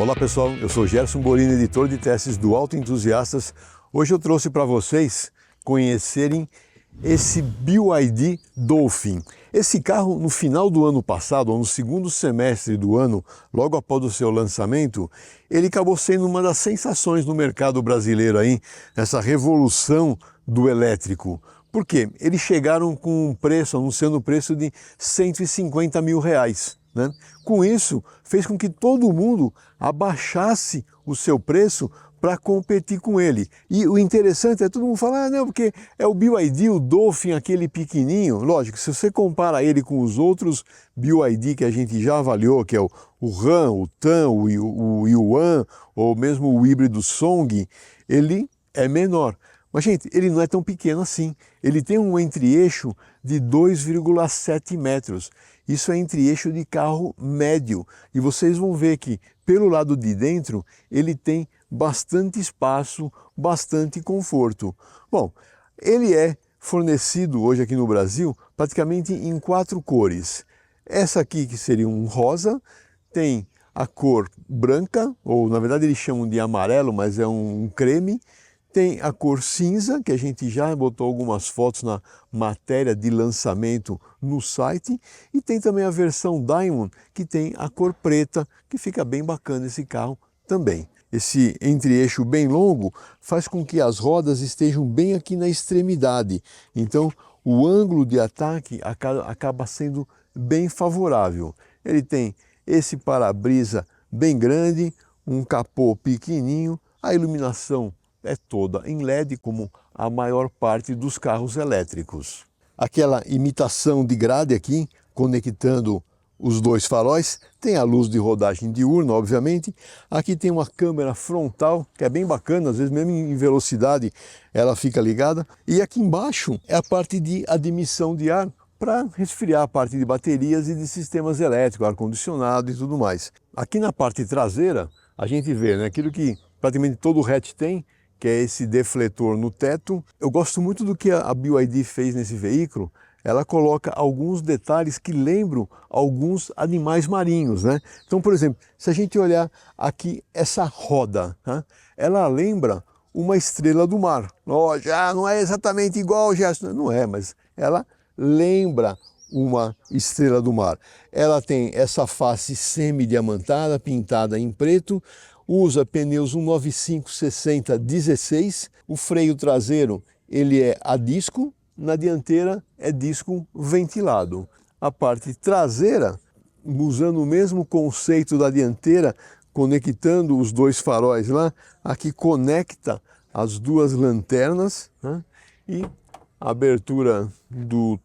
Olá pessoal, eu sou Gerson Bolino, editor de testes do Auto Entusiastas. Hoje eu trouxe para vocês conhecerem esse BYD Dolphin. Esse carro, no final do ano passado, ou no segundo semestre do ano, logo após o seu lançamento, ele acabou sendo uma das sensações no mercado brasileiro aí, nessa revolução do elétrico. Por quê? Eles chegaram com um preço, anunciando o preço de R$150 mil. Né? Com isso, fez com que todo mundo abaixasse o seu preço para competir com ele. E o interessante é todo mundo falar, não, porque é o BYD, o Dolphin, aquele pequenininho. Lógico, se você compara ele com os outros BYD que a gente já avaliou, que é o Ram, o Tam, o Yuan, ou mesmo o híbrido Song, ele é menor. Mas, gente, ele não é tão pequeno assim. Ele tem um entre-eixo de 2,7 metros. Isso é entre-eixo de carro médio. E vocês vão ver que, pelo lado de dentro, ele tem bastante espaço, bastante conforto. Bom, ele é fornecido hoje aqui no Brasil praticamente em 4 cores. Essa aqui, que seria um rosa, tem a cor branca, ou na verdade eles chamam de amarelo, mas é um creme. Tem a cor cinza, que a gente já botou algumas fotos na matéria de lançamento no site. E tem também a versão Diamond, que tem a cor preta, que fica bem bacana esse carro também. Esse entre-eixo bem longo faz com que as rodas estejam bem aqui na extremidade. Então, o ângulo de ataque acaba sendo bem favorável. Ele tem esse para-brisa bem grande, um capô pequenininho, a iluminação é toda em LED, como a maior parte dos carros elétricos. Aquela imitação de grade aqui, conectando os dois faróis, tem a luz de rodagem diurna, obviamente. Aqui tem uma câmera frontal, que é bem bacana, às vezes mesmo em velocidade ela fica ligada. E aqui embaixo é a parte de admissão de ar, para resfriar a parte de baterias e de sistemas elétricos, ar-condicionado e tudo mais. Aqui na parte traseira, a gente vê, né, aquilo que praticamente todo hatch tem, que é esse defletor no teto. Eu gosto muito do que a BYD fez nesse veículo. Ela coloca alguns detalhes que lembram alguns animais marinhos, né? Então, por exemplo, se a gente olhar aqui essa roda, né? Ela lembra uma estrela do mar. Oh, já não é exatamente igual, já não é, mas ela lembra uma estrela do mar. Ela tem essa face semi-diamantada, pintada em preto, usa pneus 195/60/16, o freio traseiro ele é a disco, na dianteira é disco ventilado. A parte traseira, usando o mesmo conceito da dianteira, conectando os dois faróis lá, aqui conecta as duas lanternas, né? E a abertura do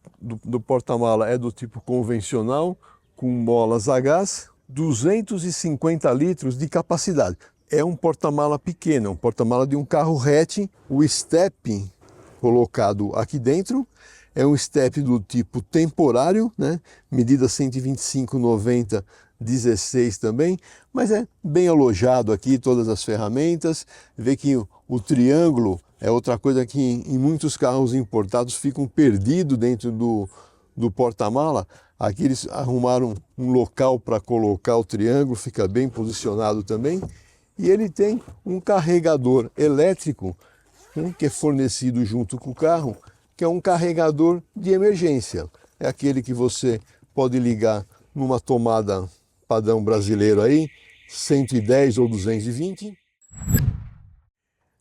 porta-mala é do tipo convencional, com molas a gás, 250 litros de capacidade. É um porta-mala pequeno, um porta-mala de um carro hatch. O step colocado aqui dentro é um step do tipo temporário, né? Medida 125/90/16 também, mas é bem alojado aqui, todas as ferramentas. Vê que o triângulo é outra coisa que em muitos carros importados ficam perdidos dentro do porta-mala. Aqui eles arrumaram um local para colocar o triângulo, fica bem posicionado também. E ele tem um carregador elétrico, né, que é fornecido junto com o carro, que é um carregador de emergência. É aquele que você pode ligar numa tomada padrão brasileiro aí, 110 ou 220.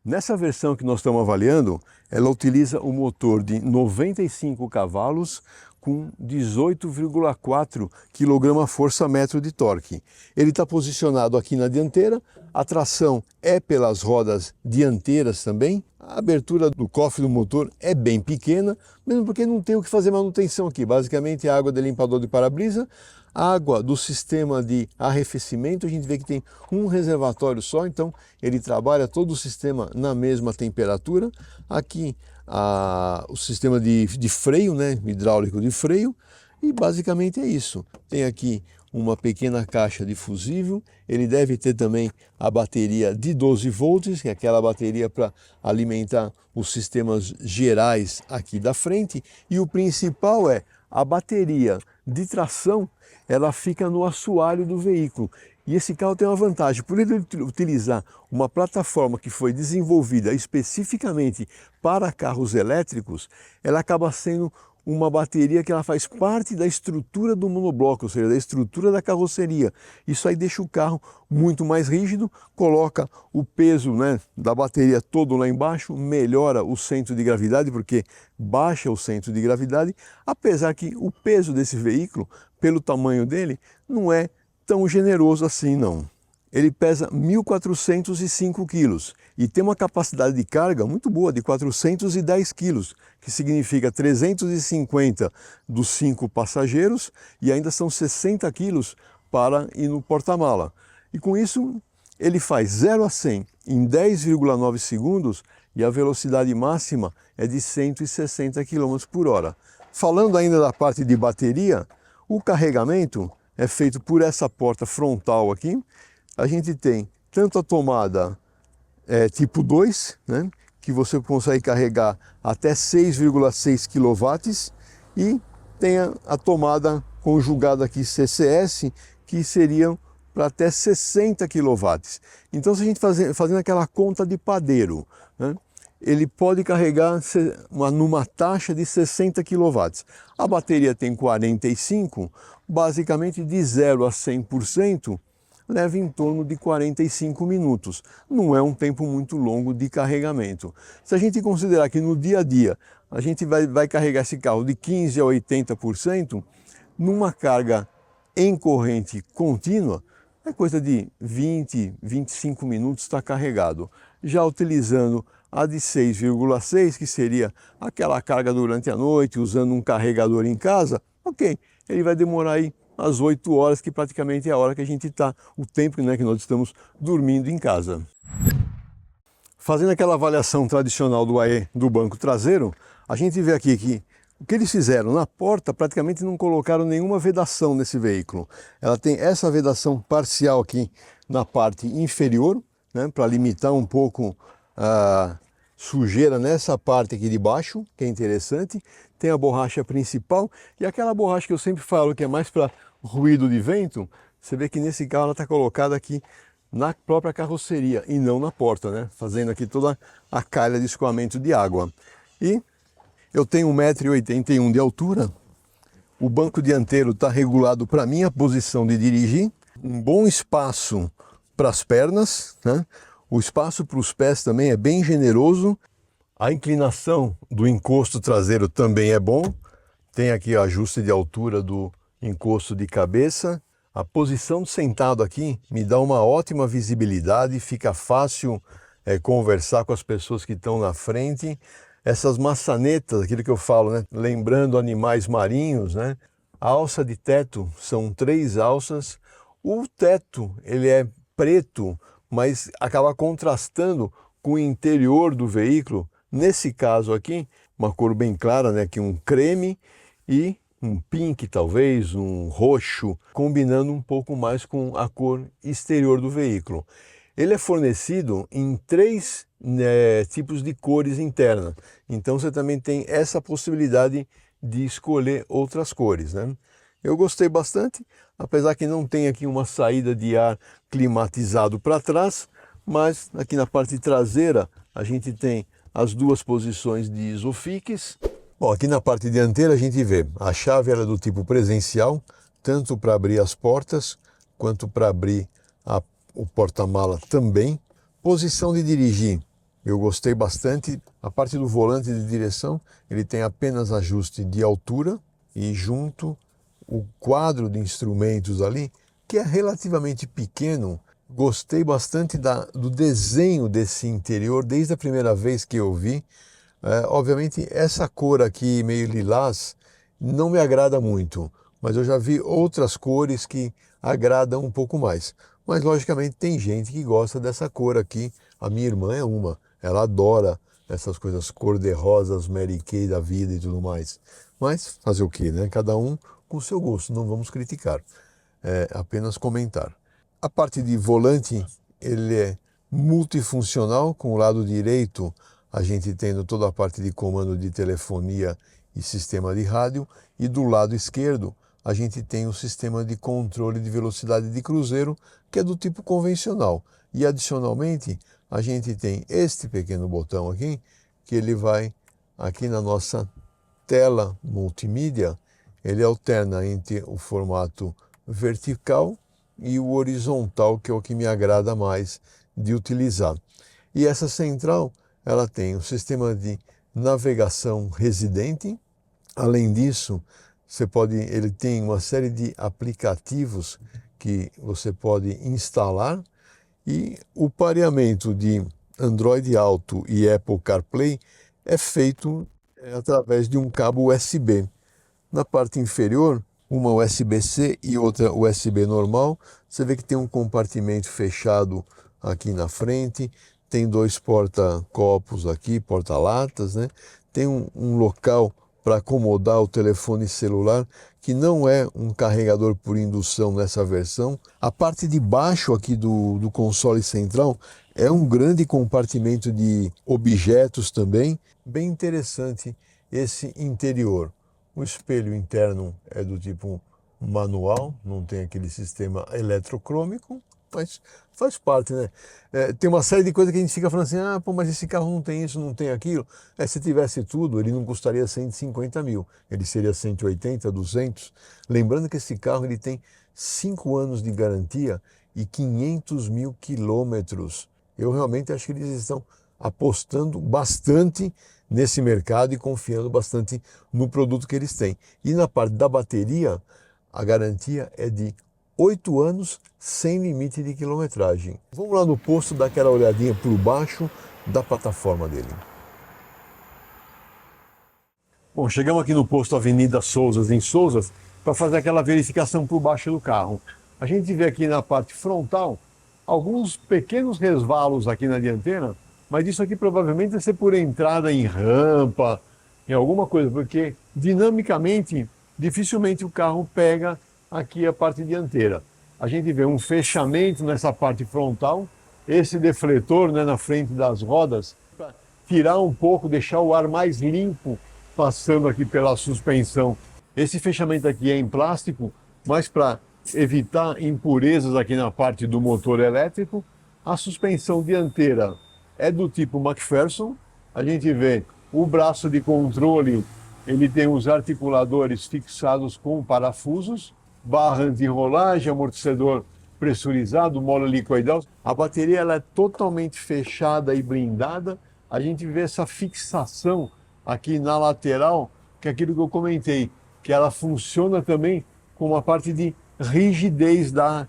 Nessa versão que nós estamos avaliando, ela utiliza um motor de 95 cavalos com 18,4 kgfm de torque. Ele está posicionado aqui na dianteira, a tração é pelas rodas dianteiras também. A abertura do cofre do motor é bem pequena, mesmo porque não tem o que fazer manutenção aqui. Basicamente, a água do limpador de para-brisa, água do sistema de arrefecimento. A gente vê que tem um reservatório só, então ele trabalha todo o sistema na mesma temperatura. Aqui o sistema de freio, né, hidráulico de freio, e basicamente é isso. Tem aqui uma pequena caixa de fusível, ele deve ter também a bateria de 12 volts, que é aquela bateria para alimentar os sistemas gerais aqui da frente, e o principal é a bateria de tração, ela fica no assoalho do veículo. E esse carro tem uma vantagem, por ele utilizar uma plataforma que foi desenvolvida especificamente para carros elétricos, ela acaba sendo uma bateria que ela faz parte da estrutura do monobloco, ou seja, da estrutura da carroceria. Isso aí deixa o carro muito mais rígido, coloca o peso, né, da bateria todo lá embaixo, melhora o centro de gravidade, porque baixa o centro de gravidade, apesar que o peso desse veículo, pelo tamanho dele, não é tão generoso assim não. Ele pesa 1.405 quilos e tem uma capacidade de carga muito boa, de 410 quilos, que significa 350 dos 5 passageiros e ainda são 60 quilos para ir no porta-mala. E com isso ele faz 0 a 100 em 10,9 segundos e a velocidade máxima é de 160 km por hora. Falando ainda da parte de bateria, o carregamento é feito por essa porta frontal aqui. A gente tem tanto a tomada tipo 2, né, que você consegue carregar até 6,6 kW, e tem a tomada conjugada aqui CCS, que seriam para até 60 kW. Então, se a gente fazendo aquela conta de padeiro, né, ele pode carregar numa taxa de 60 kW. A bateria tem 45, basicamente de 0 a 100%, leva em torno de 45 minutos. Não é um tempo muito longo de carregamento. Se a gente considerar que no dia a dia a gente vai carregar esse carro de 15 a 80%, numa carga em corrente contínua, é coisa de 20, 25 minutos está carregado. Já utilizando a de 6,6, que seria aquela carga durante a noite, usando um carregador em casa, ok, ele vai demorar aí às 8 horas, que praticamente é a hora que a gente está, o tempo, né, que nós estamos dormindo em casa. Fazendo aquela avaliação tradicional do AE do banco traseiro, a gente vê aqui que o que eles fizeram na porta, praticamente não colocaram nenhuma vedação nesse veículo. Ela tem essa vedação parcial aqui na parte inferior, né, para limitar um pouco a sujeira nessa parte aqui de baixo, que é interessante. Tem a borracha principal e aquela borracha que eu sempre falo que é mais para ruído de vento. Você vê que nesse carro ela está colocada aqui na própria carroceria e não na porta, né? Fazendo aqui toda a calha de escoamento de água. E eu tenho 1,81 m de altura. O banco dianteiro está regulado para a minha posição de dirigir. Um bom espaço para as pernas, né? O espaço para os pés também é bem generoso. A inclinação do encosto traseiro também é bom. Tem aqui o ajuste de altura do encosto de cabeça. A posição de sentado aqui me dá uma ótima visibilidade, fica fácil conversar com as pessoas que estão na frente. Essas maçanetas, aquilo que eu falo, né? Lembrando animais marinhos, né? A alça de teto são 3 alças. O teto ele é preto, mas acaba contrastando com o interior do veículo. Nesse caso aqui, uma cor bem clara, né? Que um creme e um pink, talvez, um roxo, combinando um pouco mais com a cor exterior do veículo. Ele é fornecido em 3 tipos de cores internas, então você também tem essa possibilidade de escolher outras cores, né? Eu gostei bastante, apesar que não tem aqui uma saída de ar climatizado para trás, mas aqui na parte traseira a gente tem as 2 posições de Isofix. Bom, aqui na parte dianteira a gente vê a chave era do tipo presencial, tanto para abrir as portas quanto para abrir o porta-mala também. Posição de dirigir, eu gostei bastante. A parte do volante de direção, ele tem apenas ajuste de altura e junto o quadro de instrumentos ali, que é relativamente pequeno. Gostei bastante do desenho desse interior desde a primeira vez que eu vi. Obviamente essa cor aqui meio lilás não me agrada muito, mas eu já vi outras cores que agradam um pouco mais. Mas logicamente tem gente que gosta dessa cor aqui. A minha irmã é uma, ela adora essas coisas cor-de-rosas, Mary Kay da vida e tudo mais. Mas fazer o que, né? Cada um com o seu gosto, não vamos criticar, apenas comentar. A parte de volante, ele é multifuncional, com o lado direito a gente tendo toda a parte de comando de telefonia e sistema de rádio, e do lado esquerdo a gente tem o sistema de controle de velocidade de cruzeiro, que é do tipo convencional. E adicionalmente, a gente tem este pequeno botão aqui, que ele vai aqui na nossa tela multimídia, ele alterna entre o formato vertical e o horizontal, que é o que me agrada mais de utilizar. E essa central, ela tem um sistema de navegação residente. Além disso, ele tem uma série de aplicativos que você pode instalar, e o pareamento de Android Auto e Apple CarPlay é feito através de um cabo USB. Na parte inferior, uma USB-C e outra USB normal. Você vê que tem um compartimento fechado aqui na frente, tem dois porta-copos aqui, porta-latas, né? Tem um local para acomodar o telefone celular, que não é um carregador por indução nessa versão. A parte de baixo aqui do console central é um grande compartimento de objetos também. Bem interessante esse interior. O espelho interno é do tipo manual, não tem aquele sistema eletrocrômico, mas faz parte, né? Tem uma série de coisas que a gente fica falando assim, mas esse carro não tem isso, não tem aquilo. Se tivesse tudo, ele não custaria 150 mil, ele seria 180, 200. Lembrando que esse carro ele tem 5 anos de garantia e 500 mil quilômetros. Eu realmente acho que eles estão apostando bastante nesse mercado e confiando bastante no produto que eles têm. E na parte da bateria, a garantia é de 8 anos sem limite de quilometragem. Vamos lá no posto dar aquela olhadinha por baixo da plataforma dele. Bom, chegamos aqui no posto Avenida Sousas, em Sousas, para fazer aquela verificação por baixo do carro. A gente vê aqui na parte frontal alguns pequenos resvalos aqui na dianteira, mas isso aqui provavelmente vai ser por entrada em rampa, em alguma coisa, porque dinamicamente, dificilmente o carro pega aqui a parte dianteira. A gente vê um fechamento nessa parte frontal, esse defletor, né, na frente das rodas, para tirar um pouco, deixar o ar mais limpo, passando aqui pela suspensão. Esse fechamento aqui é em plástico, mas para evitar impurezas aqui na parte do motor elétrico. A suspensão dianteira é do tipo McPherson. A gente vê o braço de controle, ele tem os articuladores fixados com parafusos, barra anti-rolagem, amortecedor pressurizado, mola helicoidal. A bateria ela é totalmente fechada e blindada. A gente vê essa fixação aqui na lateral, que é aquilo que eu comentei, que ela funciona também com uma parte de rigidez da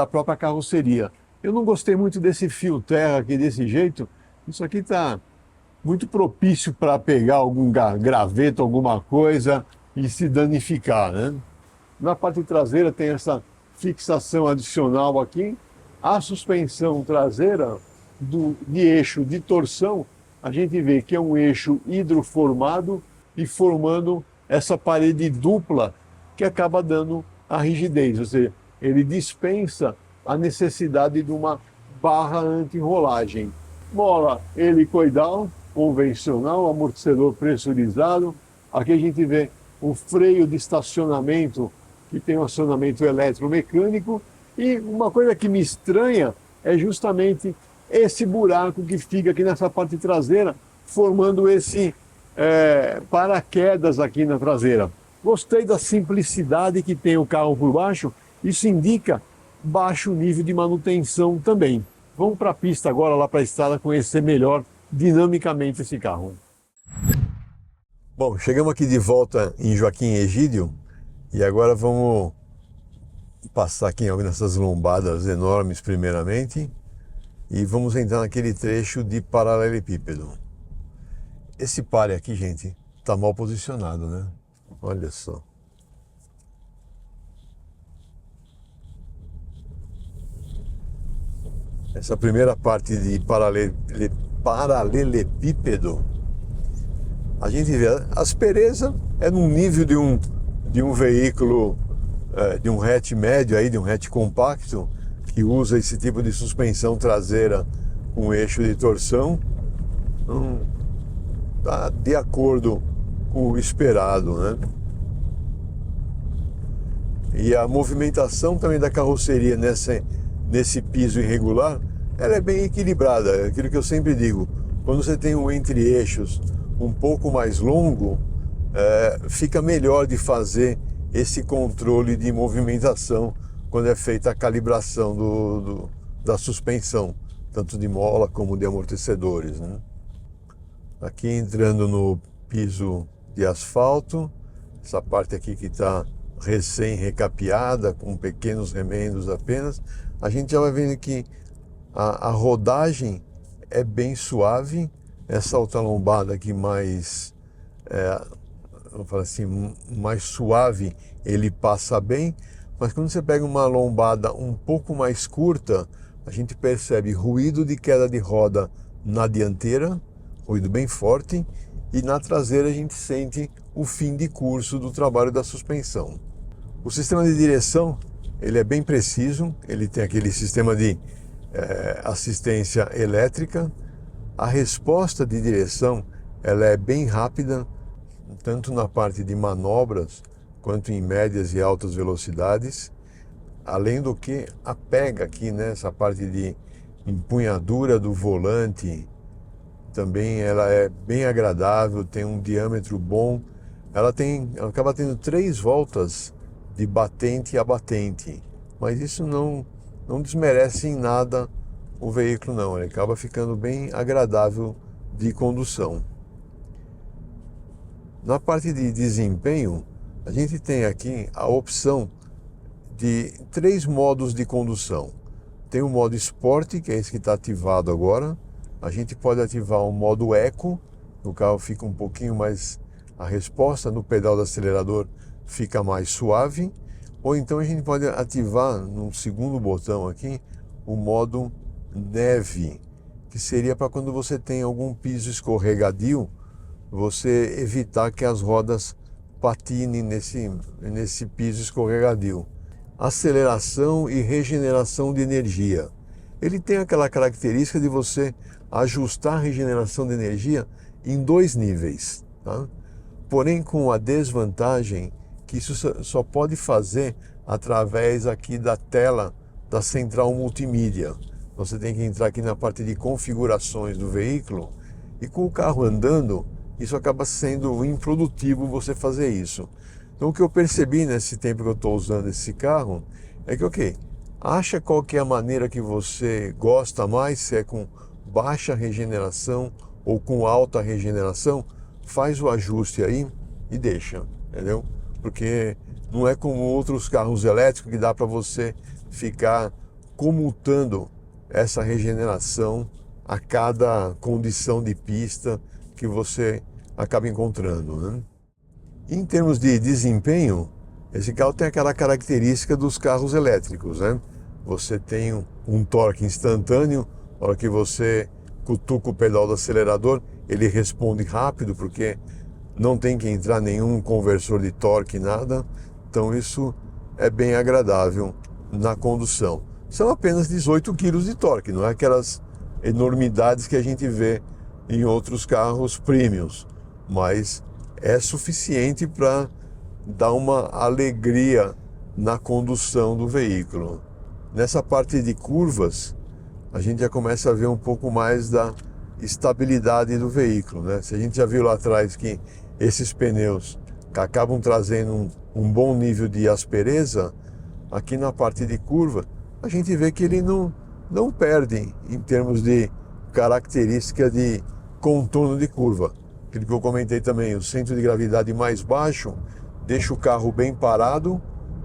própria carroceria. Eu não gostei muito desse fio terra aqui desse jeito. Isso aqui está muito propício para pegar algum graveto, alguma coisa e se danificar, né? Na parte traseira tem essa fixação adicional aqui. A suspensão traseira de eixo de torção, a gente vê que é um eixo hidroformado e formando essa parede dupla que acaba dando a rigidez, ou seja, ele dispensa a necessidade de uma barra anti-rolagem. Mola helicoidal, convencional, amortecedor pressurizado. Aqui a gente vê o freio de estacionamento, que tem um acionamento eletromecânico. E uma coisa que me estranha é justamente esse buraco que fica aqui nessa parte traseira, formando esse paraquedas aqui na traseira. Gostei da simplicidade que tem o carro por baixo. Isso indica baixo nível de manutenção também. Vamos para a pista agora, lá para a estrada, conhecer melhor dinamicamente esse carro. Bom, chegamos aqui de volta em Joaquim Egídio e agora vamos passar aqui nessas lombadas enormes primeiramente e vamos entrar naquele trecho de paralelepípedo. Esse pare aqui, gente, está mal posicionado, né? Olha só. Essa primeira parte de paralelepípedo, a gente vê a aspereza é no nível de um veículo, de um hatch médio, aí, de um hatch compacto, que usa esse tipo de suspensão traseira com eixo de torção. Então, tá de acordo com o esperado, né? E a movimentação também da carroceria nesse piso irregular, ela é bem equilibrada. É aquilo que eu sempre digo, quando você tem um entre-eixos um pouco mais longo, fica melhor de fazer esse controle de movimentação quando é feita a calibração da suspensão, tanto de mola como de amortecedores, né? Aqui entrando no piso de asfalto, essa parte aqui que está recém-recapeada, com pequenos remendos apenas, a gente já vai vendo que a rodagem é bem suave. Essa outra lombada aqui mais, vamos falar assim, mais suave, ele passa bem, mas quando você pega uma lombada um pouco mais curta, a gente percebe ruído de queda de roda na dianteira, ruído bem forte, e na traseira a gente sente o fim de curso do trabalho da suspensão. O sistema de direção, ele é bem preciso, ele tem aquele sistema de assistência elétrica. A resposta de direção, ela é bem rápida, tanto na parte de manobras, quanto em médias e altas velocidades. Além do que a pega aqui, né, essa parte de empunhadura do volante, também ela é bem agradável, tem um diâmetro bom. Ela acaba tendo 3 voltas de batente a batente, mas isso não desmerece em nada o veículo não, ele acaba ficando bem agradável de condução. Na parte de desempenho, a gente tem aqui a opção de 3 modos de condução. Tem o modo Sport, que é esse que está ativado agora. A gente pode ativar o modo Eco, o carro fica um pouquinho mais, a resposta no pedal do acelerador fica mais suave. Ou então a gente pode ativar no segundo botão aqui o modo Neve, que seria para quando você tem algum piso escorregadio, você evitar que as rodas patinem nesse piso escorregadio. Aceleração e regeneração de energia. Ele tem aquela característica de você ajustar a regeneração de energia em 2 níveis, tá? Porém com a desvantagem que isso só pode fazer através aqui da tela da central multimídia. Você tem que entrar aqui na parte de configurações do veículo e com o carro andando, isso acaba sendo improdutivo você fazer isso. Então o que eu percebi nesse tempo que eu estou usando esse carro é que, acha qual que é a maneira que você gosta mais, se é com baixa regeneração ou com alta regeneração, faz o ajuste aí e deixa, entendeu? Porque não é como outros carros elétricos que dá para você ficar comutando essa regeneração a cada condição de pista que você acaba encontrando, né? Em termos de desempenho, esse carro tem aquela característica dos carros elétricos, né? Você tem um torque instantâneo, na hora que você cutuca o pedal do acelerador, ele responde rápido, porque não tem que entrar nenhum conversor de torque, nada. Então isso é bem agradável na condução. São apenas 18 kg de torque, não é aquelas enormidades que a gente vê em outros carros premiums, mas é suficiente para dar uma alegria na condução do veículo. Nessa parte de curvas, a gente já começa a ver um pouco mais da estabilidade do veículo, né? Se a gente já viu lá atrás que esses pneus acabam trazendo um bom nível de aspereza, aqui na parte de curva, a gente vê que ele não perde em termos de característica de contorno de curva. Aquilo que eu comentei também, o centro de gravidade mais baixo deixa o carro bem parado.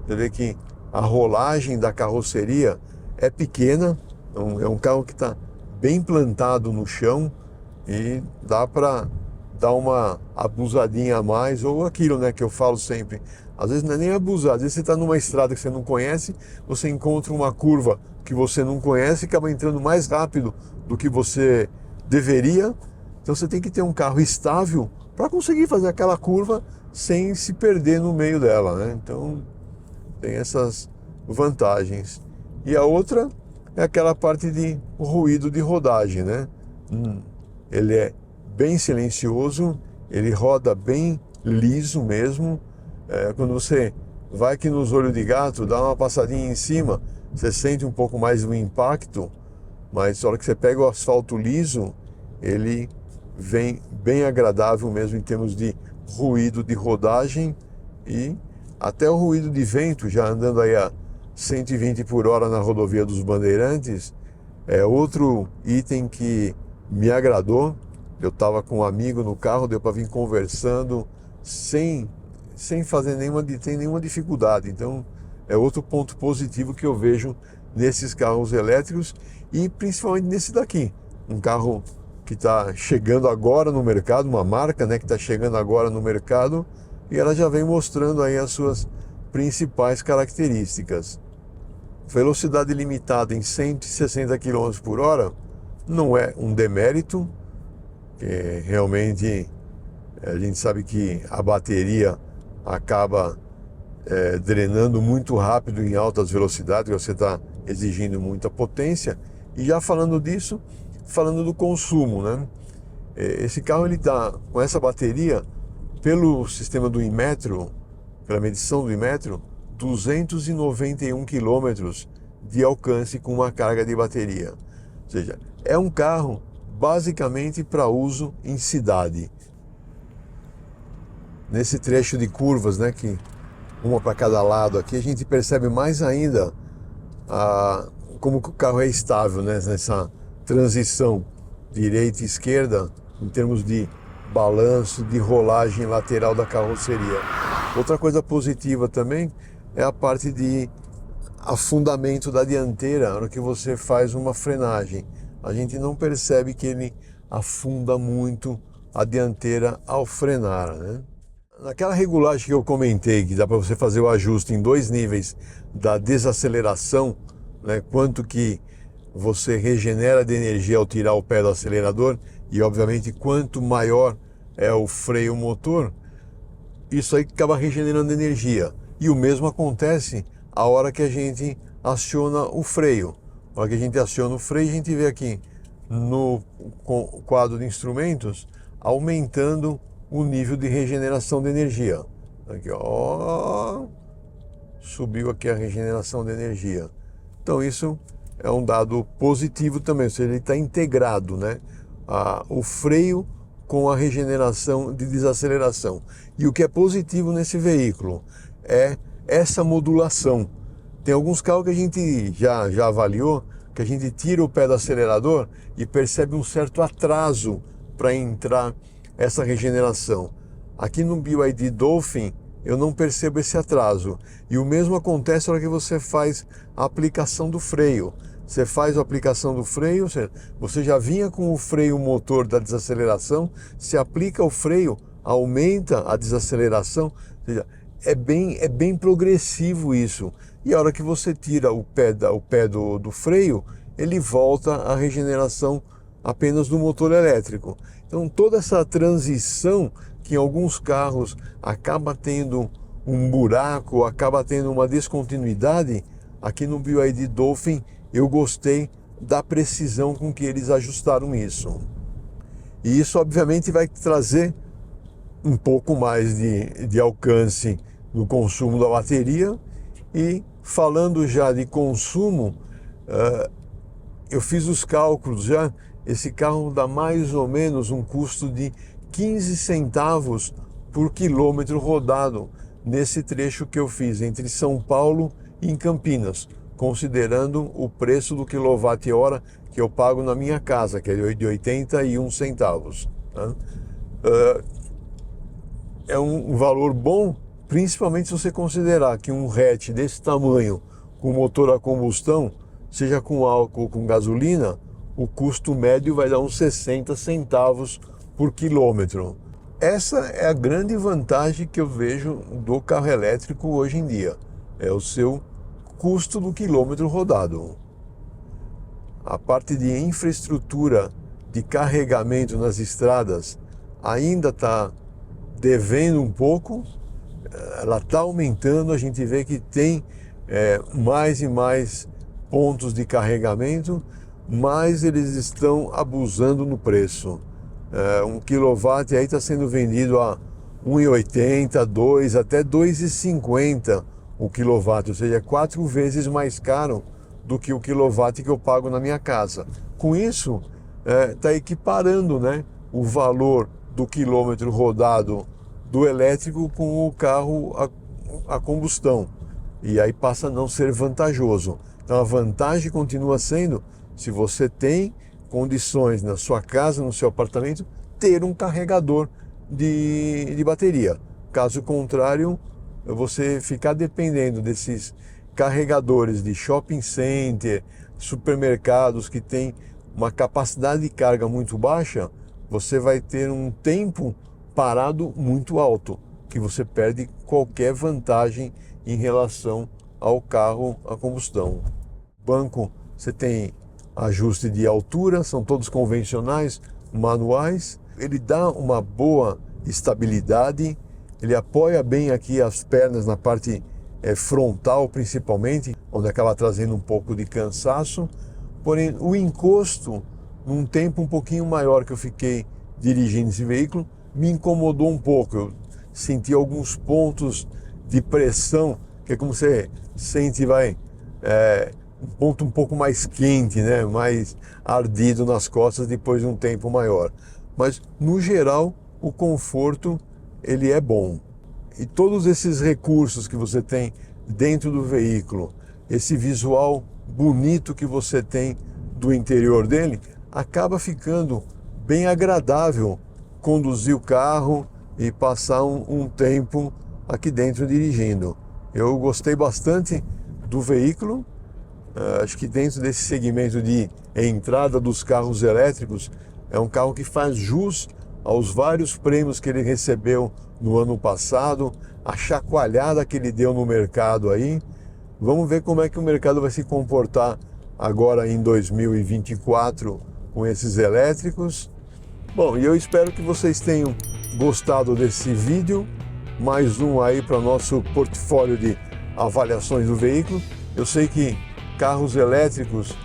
Você vê que a rolagem da carroceria é pequena, então é um carro que está bem plantado no chão e dá para dar uma abusadinha a mais, ou aquilo, né, que eu falo sempre. Às vezes não é nem abusar, às vezes você está numa estrada que você não conhece, você encontra uma curva que você não conhece e acaba entrando mais rápido do que você deveria. Então você tem que ter um carro estável para conseguir fazer aquela curva sem se perder no meio dela, né? Então tem essas vantagens. E a outra é aquela parte de ruído de rodagem, né? Ele é bem silencioso, ele roda bem liso mesmo. Quando você vai aqui nos olhos de gato, dá uma passadinha em cima, você sente um pouco mais o impacto, mas na hora que você pega o asfalto liso, ele vem bem agradável mesmo em termos de ruído de rodagem e até o ruído de vento, já andando aí a 120 por hora na rodovia dos Bandeirantes, é outro item que me agradou. Eu estava com um amigo no carro, deu para vir conversando sem fazer nenhuma dificuldade. Então, é outro ponto positivo que eu vejo nesses carros elétricos e principalmente nesse daqui. Um carro que está chegando agora no mercado, uma marca, né, que está chegando agora no mercado e ela já vem mostrando aí as suas principais características. Velocidade limitada em 160 km por hora não é um demérito, que realmente a gente sabe que a bateria acaba drenando muito rápido em altas velocidades, você está exigindo muita potência. E já falando disso, falando do consumo, né? Esse carro ele está com essa bateria, pelo sistema do Inmetro, pela medição do Inmetro, 291 quilômetros de alcance com uma carga de bateria. Ou seja, é um carro basicamente para uso em cidade. Nesse trecho de curvas, né, que uma para cada lado aqui, a gente percebe mais ainda como que o carro é estável, né, nessa transição direita e esquerda, em termos de balanço, de rolagem lateral da carroceria. Outra coisa positiva também é a parte de afundamento da dianteira, na hora que você faz uma frenagem. A gente não percebe que ele afunda muito a dianteira ao frenar, né? Naquela regulagem que eu comentei, que dá para você fazer o ajuste em 2 níveis da desaceleração, né, quanto que você regenera de energia ao tirar o pé do acelerador e, obviamente, quanto maior é o freio motor, isso aí acaba regenerando energia. E o mesmo acontece a hora que a gente aciona o freio. A hora que a gente aciona o freio, a gente vê aqui no quadro de instrumentos aumentando o nível de regeneração de energia. Aqui, ó, subiu aqui a regeneração de energia. Então isso é um dado positivo também, ou seja, ele está integrado, né? O freio com a regeneração de desaceleração. E o que é positivo nesse veículo é essa modulação. Tem alguns carros que a gente já avaliou, que a gente tira o pé do acelerador e percebe um certo atraso para entrar essa regeneração. Aqui no BYD Dolphin eu não percebo esse atraso. E o mesmo acontece na hora que você faz a aplicação do freio. Você faz a aplicação do freio, você já vinha com o freio motor da desaceleração, se aplica o freio, aumenta a desaceleração, ou seja, é bem progressivo isso. E a hora que você tira o pé do freio, ele volta à regeneração apenas do motor elétrico. Então toda essa transição que em alguns carros acaba tendo um buraco, acaba tendo uma descontinuidade, aqui no BYD Dolphin eu gostei da precisão com que eles ajustaram isso. E isso obviamente vai trazer um pouco mais de alcance no consumo da bateria. E falando já de consumo, eu fiz os cálculos já, esse carro dá mais ou menos um custo de 15 centavos por quilômetro rodado nesse trecho que eu fiz entre São Paulo e Campinas, considerando o preço do quilowatt-hora que eu pago na minha casa, que é de 81 centavos. Tá? É um valor bom, principalmente se você considerar que um hatch desse tamanho, com motor a combustão, seja com álcool ou com gasolina, o custo médio vai dar uns 60 centavos por quilômetro. Essa é a grande vantagem que eu vejo do carro elétrico hoje em dia, é o seu custo do quilômetro rodado. A parte de infraestrutura de carregamento nas estradas ainda está devendo um pouco, ela está aumentando, a gente vê que tem mais e mais pontos de carregamento, mas eles estão abusando no preço. 1 kW aí está sendo vendido a 1,80, 2, até 2,50 o quilowatt, ou seja, 4 vezes mais caro do que o quilowatt que eu pago na minha casa. Com isso, está equiparando, né, o valor do quilômetro rodado do elétrico com o carro a combustão. E aí passa a não ser vantajoso. Então a vantagem continua sendo, se você tem condições na sua casa, no seu apartamento, ter um carregador de bateria. Caso contrário, você ficar dependendo desses carregadores de shopping center, supermercados que tem uma capacidade de carga muito baixa, você vai ter um tempo parado muito alto, que você perde qualquer vantagem em relação ao carro a combustão. Banco, você tem ajuste de altura, são todos convencionais, manuais. Ele dá uma boa estabilidade, ele apoia bem aqui as pernas na parte frontal principalmente, onde acaba trazendo um pouco de cansaço. Porém, o encosto, num tempo um pouquinho maior que eu fiquei dirigindo esse veículo, me incomodou um pouco. Eu senti alguns pontos de pressão, que é como você sente, um ponto um pouco mais quente, né? Mais ardido nas costas depois de um tempo maior. Mas, no geral, o conforto ele é bom. E todos esses recursos que você tem dentro do veículo, esse visual bonito que você tem do interior dele, acaba ficando bem agradável conduzir o carro e passar um tempo aqui dentro dirigindo. Eu gostei bastante do veículo. Acho que dentro desse segmento de entrada dos carros elétricos, é um carro que faz jus aos vários prêmios que ele recebeu no ano passado, a chacoalhada que ele deu no mercado aí. Vamos ver como é que o mercado vai se comportar agora em 2024 com esses elétricos. Bom, e eu espero que vocês tenham gostado desse vídeo, mais um aí para o nosso portfólio de avaliações do veículo. Eu sei que carros elétricos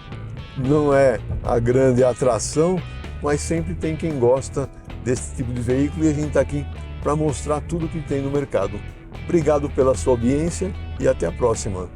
não é a grande atração, mas sempre tem quem gosta desse tipo de veículo e a gente está aqui para mostrar tudo que tem no mercado. Obrigado pela sua audiência e até a próxima.